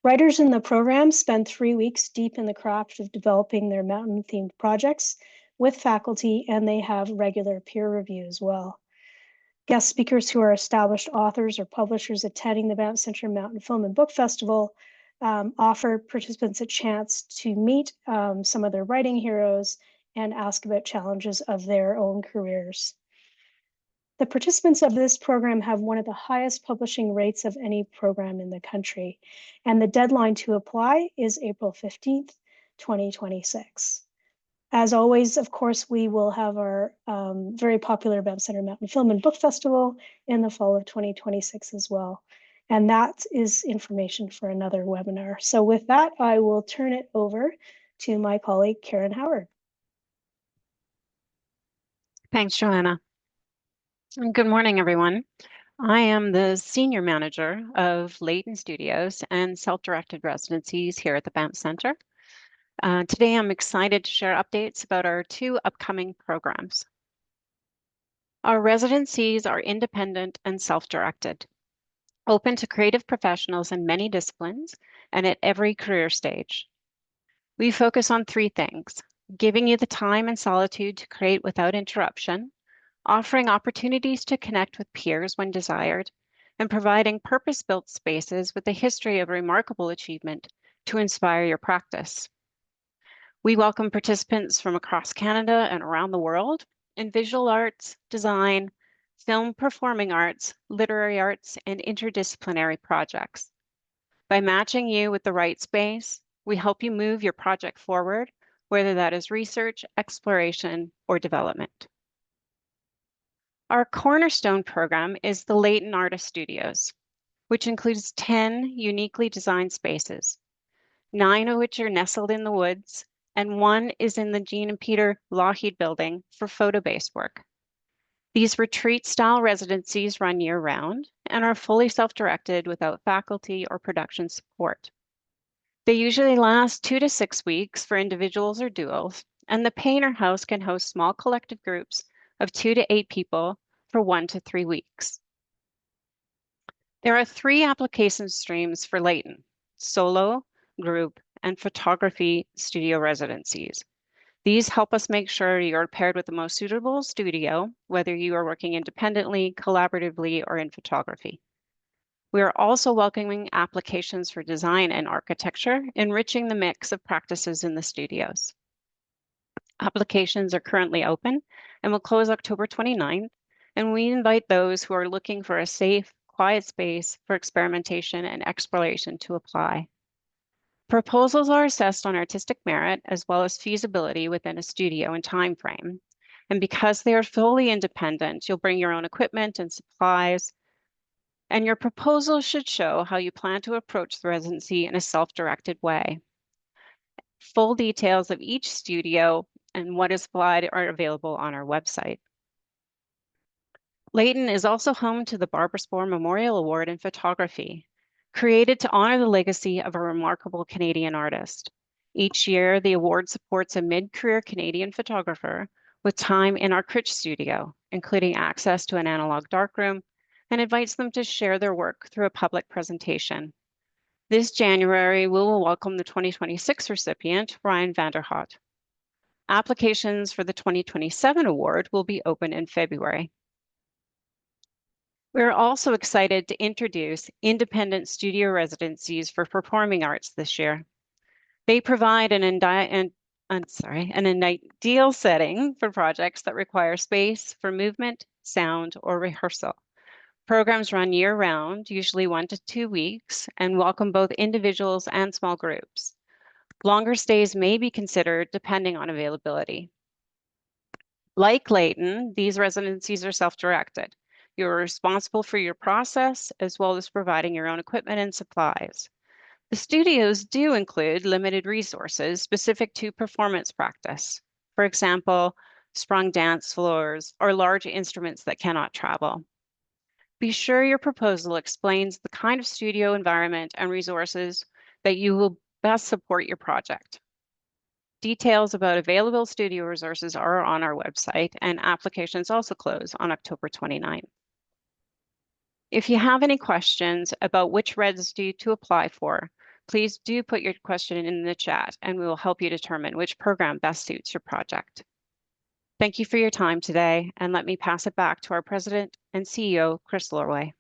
Speaker 5: Writers in the program spend 3 weeks deep in the craft of developing their mountain-themed projects with faculty, and they have regular peer review as well. Guest speakers who are established authors or publishers attending the Banff Centre Mountain Film and Book Festival offer participants a chance to meet some of their writing heroes and ask about challenges of their own careers. The participants of this program have one of the highest publishing rates of any program in the country, and the deadline to apply is April 15th, 2026. As always, of course, we will have our very popular Banff Centre Mountain Film and Book Festival in the fall of 2026 as well. And that is information for another webinar. So with that, I will turn it over to my colleague, Karen Howard.
Speaker 6: Thanks, Joanna. And good morning, everyone. I am the Senior Manager of Leighton Studios and Self-Directed Residencies here at the Banff Centre. Today, I'm excited to share updates about our 2 upcoming programs. Our residencies are independent and self-directed, open to creative professionals in many disciplines and at every career stage. We focus on 3 things: giving you the time and solitude to create without interruption, offering opportunities to connect with peers when desired, and providing purpose-built spaces with a history of remarkable achievement to inspire your practice. We welcome participants from across Canada and around the world in visual arts, design, film performing arts, literary arts, and interdisciplinary projects. By matching you with the right space, we help you move your project forward, whether that is research, exploration, or development. Our cornerstone program is the Leighton Artist Studios, which includes 10 uniquely designed spaces, 9 of which are nestled in the woods, and 1 is in the Jean and Peter Lougheed building for photo-based work. These retreat-style residencies run year-round and are fully self-directed without faculty or production support. They usually last 2 to 6 weeks for individuals or duos, and the Painter House can host small collective groups of 2 to 8 people for 1 to 3 weeks. There are 3 application streams for Leighton: solo, group, and photography studio residencies. These help us make sure you're paired with the most suitable studio, whether you are working independently, collaboratively, or in photography. We are also welcoming applications for design and architecture, enriching the mix of practices in the studios. Applications are currently open and will close October 29th, and we invite those who are looking for a safe, quiet space for experimentation and exploration to apply. Proposals are assessed on artistic merit as well as feasibility within a studio and time frame. And because they are fully independent, you'll bring your own equipment and supplies, and your proposal should show how you plan to approach the residency in a self-directed way. Full details of each studio and what is applied are available on our website. Leighton is also home to the Barbara Spohr Memorial Award in Photography, created to honor the legacy of a remarkable Canadian artist. Each year, the award supports a mid-career Canadian photographer with time in our Critch studio, including access to an analog darkroom, and invites them to share their work through a public presentation. This January, we will welcome the 2026 recipient, Ryan Vanderhout. Applications for the 2027 award will be open in February. We're also excited to introduce independent studio residencies for performing arts this year. They provide an ideal setting for projects that require space for movement, sound, or rehearsal. Programs run year-round, usually 1 to 2 weeks, and welcome both individuals and small groups. Longer stays may be considered depending on availability. Like Leighton, these residencies are self-directed. You're responsible for your process as well as providing your own equipment and supplies. The studios do include limited resources specific to performance practice. For example, sprung dance floors or large instruments that cannot travel. Be sure your proposal explains the kind of studio environment and resources that you will best support your project. Details about available studio resources are on our website, and applications also close on October 29th. If you have any questions about which residency to apply for, please do put your question in the chat and we will help you determine which program best suits your project. Thank you for your time today, and let me pass it back to our President and CEO, Chris Lorway.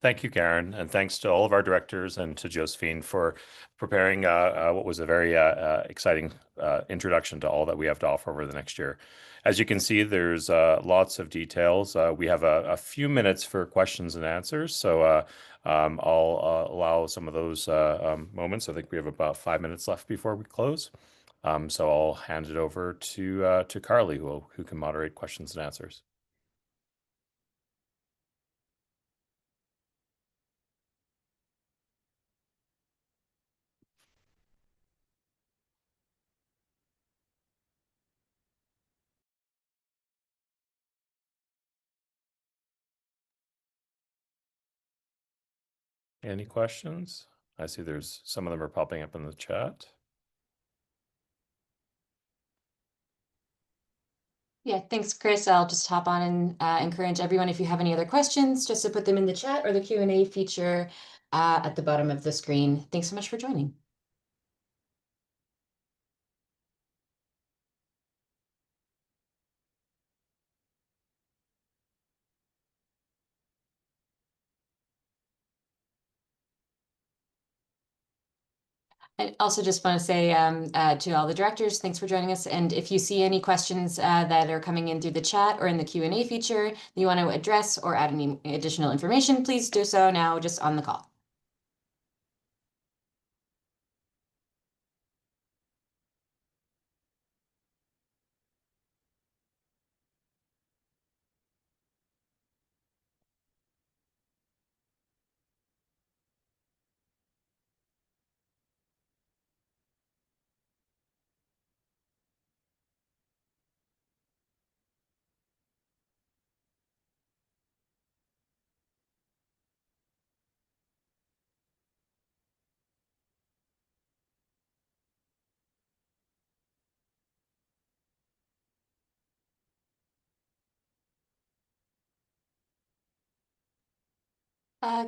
Speaker 16: Thank you, Karen, and thanks to all of our directors and to Josephine for preparing what was a very exciting introduction to all that we have to offer over the next year. As you can see, there's lots of details. We have a few minutes for questions and answers, so I'll allow some of those moments. I think we have about 5 minutes left before we close. So I'll hand it over to Carly, who can moderate questions and answers. Any questions? I see there's some of them are popping up in the chat.
Speaker 7: Yeah, thanks, Chris. I'll just hop on and encourage everyone, if you have any other questions, just to put them in the chat or the Q&A feature at the bottom of the screen. Thanks so much for joining. I also just want to say to all the directors, thanks for joining us. And if you see any questions that are coming in through the chat or in the Q&A feature that you want to address or add any additional information, please do so now just on the call.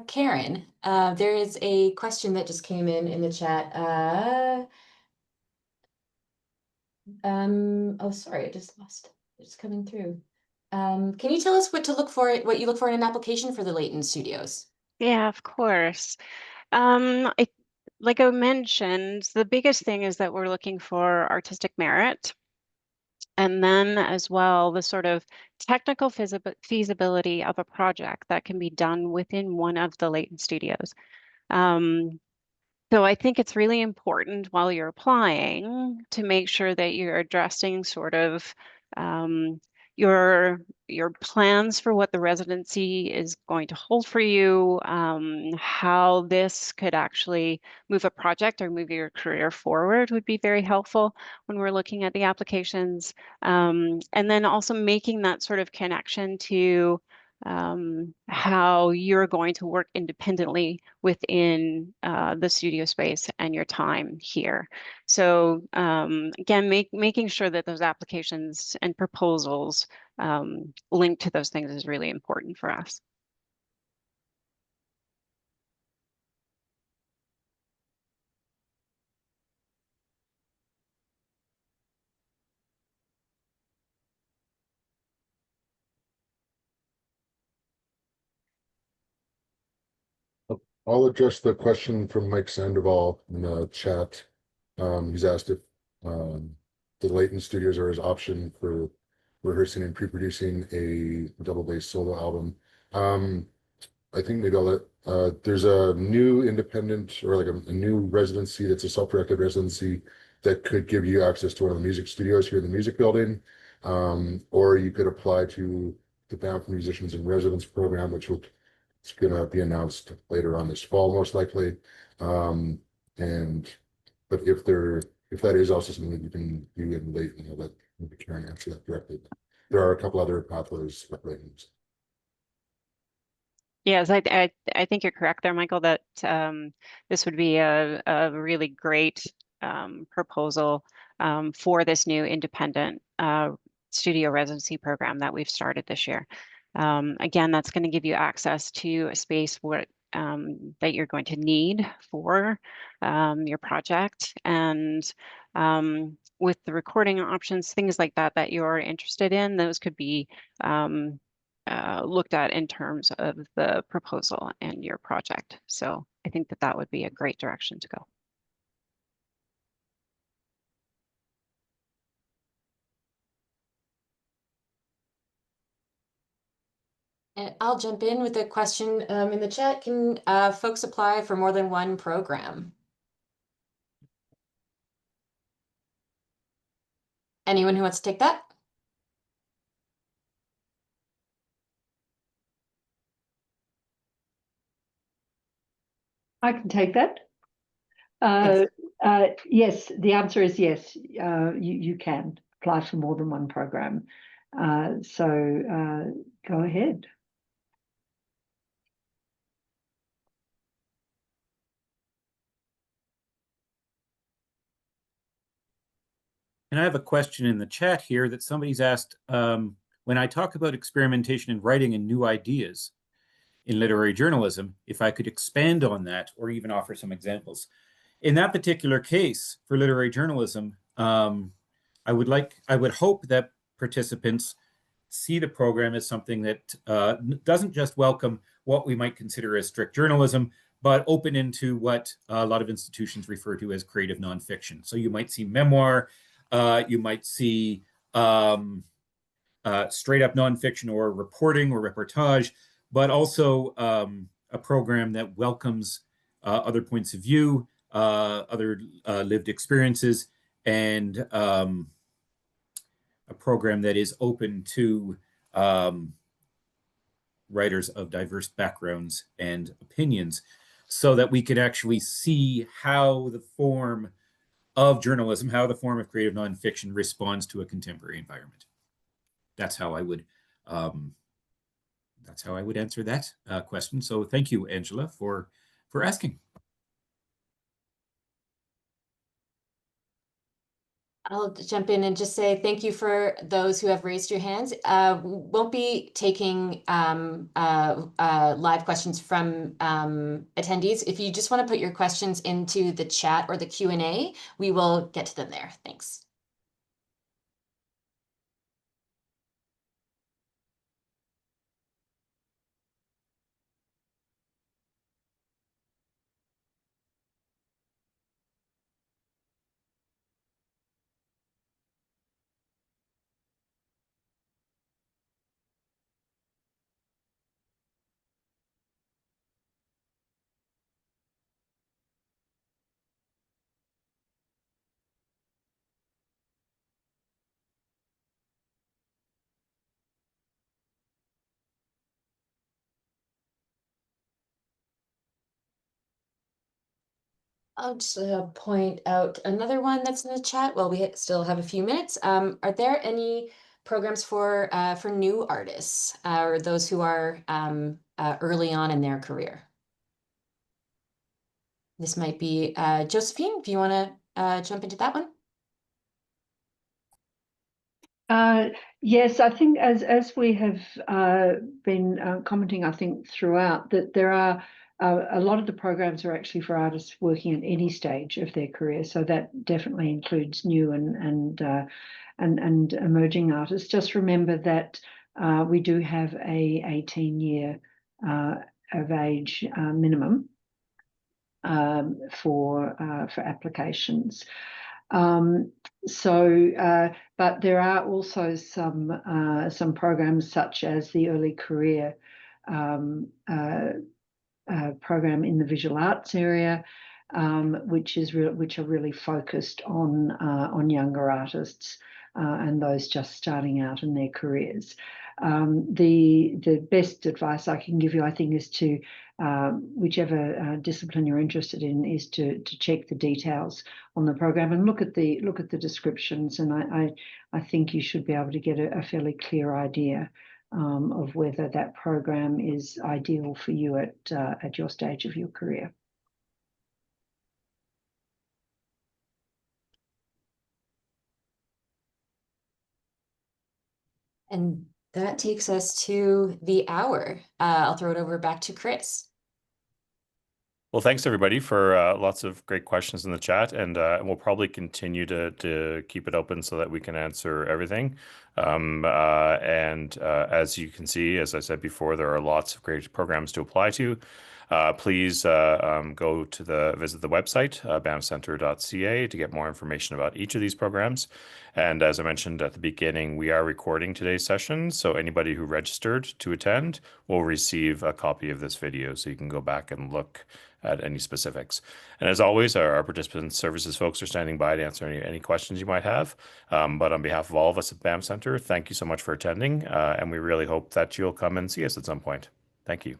Speaker 7: Karen, there is a question that just came in the chat. Oh, sorry, I just lost. It's coming through. Can you tell us what you look for in an application for the Leighton Studios?
Speaker 6: Yeah, of course. Like I mentioned, the biggest thing is that we're looking for artistic merit. And then as well, the sort of technical feasibility of a project that can be done within one of the Leighton studios. So I think it's really important while you're applying to make sure that you're addressing sort of your plans for what the residency is going to hold for you, how this could actually move a project or move your career forward would be very helpful when we're looking at the applications. And then also making that sort of connection to how you're going to work independently within the studio space and your time here. So again, making sure that those applications and proposals link to those things is really important for us.
Speaker 2: I'll address the question from Mike Sandoval in the chat. He's asked if the Leighton Studios are his option for rehearsing and pre-producing a double bass solo album. I think maybe I'll let, there's a new independent or like a new residency that's a self-directed residency that could give you access to one of the music studios here in the music building. Or you could apply to the Banff Musicians in Residence program, which it's going to be announced later on this fall, most likely. But if that is also something that you can do in Leighton, I'll let maybe Karen answer that directly. There are a couple other pathways with Leighton.
Speaker 6: Yes, I think you're correct there, Michael, that this would be a really great proposal for this new independent studio residency program that we've started this year. Again, that's going to give you access to a space where that you're going to need for your project, and with the recording options, things like that that you're interested in, those could be looked at in terms of the proposal and your project. So I think that that would be a great direction to go.
Speaker 7: And I'll jump in with a question in the chat. Can folks apply for more than one program? Anyone who wants to take that?
Speaker 17: I can take that. Yes, the answer is yes. You can apply for more than one program. So go ahead.
Speaker 21: And I have a question in the chat here that somebody's asked, when I talk about experimentation in writing and new ideas in literary journalism, if I could expand on that or even offer some examples. In that particular case for literary journalism, I would hope that participants see the program as something that doesn't just welcome what we might consider as strict journalism, but open into what a lot of institutions refer to as creative nonfiction. So you might see memoir, you might see straight up nonfiction or reporting or reportage, but also a program that welcomes other points of view, other lived experiences, and a program that is open to writers of diverse backgrounds and opinions, so that we can actually see how the form of journalism, how the form of creative nonfiction responds to a contemporary environment. That's how I would answer that question. So thank you, Angela, for asking.
Speaker 7: I'll jump in and just say thank you for those who have raised your hands. Won't be taking live questions from attendees. If you just want to put your questions into the chat or the Q&A, we will get to them there. Thanks. I'll just point out another one that's in the chat while we still have a few minutes. Are there any programs for new artists or those who are early on in their career? This might be Josephine, if you want to jump into that one.
Speaker 17: Yes, I think as we have been commenting, I think throughout, that there are a lot of the programs are actually for artists working at any stage of their career. So that definitely includes new and emerging artists. Just remember that we do have a 18-year of age minimum for applications. But there are also some programs such as the early career program in the visual arts area, which are really focused on younger artists and those just starting out in their careers. The best advice I can give you, I think, is to whichever discipline you're interested in, is to check the details on the program and look at the descriptions. And I think you should be able to get a fairly clear idea of whether that program is ideal for you at your stage of your career.
Speaker 7: And that takes us to the hour. I'll throw it over back to Chris.
Speaker 16: Well, thanks everybody for lots of great questions in the chat, and we'll probably continue to keep it open so that we can answer everything. As you can see, as I said before, there are lots of great programs to apply to. Please go to visit the website, banffcentre.ca, to get more information about each of these programs. And as I mentioned at the beginning, we are recording today's session, so anybody who registered to attend will receive a copy of this video, so you can go back and look at any specifics. And as always, our participant services folks are standing by to answer any questions you might have. But on behalf of all of us at Banff Centre, thank you so much for attending, and we really hope that you'll come and see us at some point. Thank you.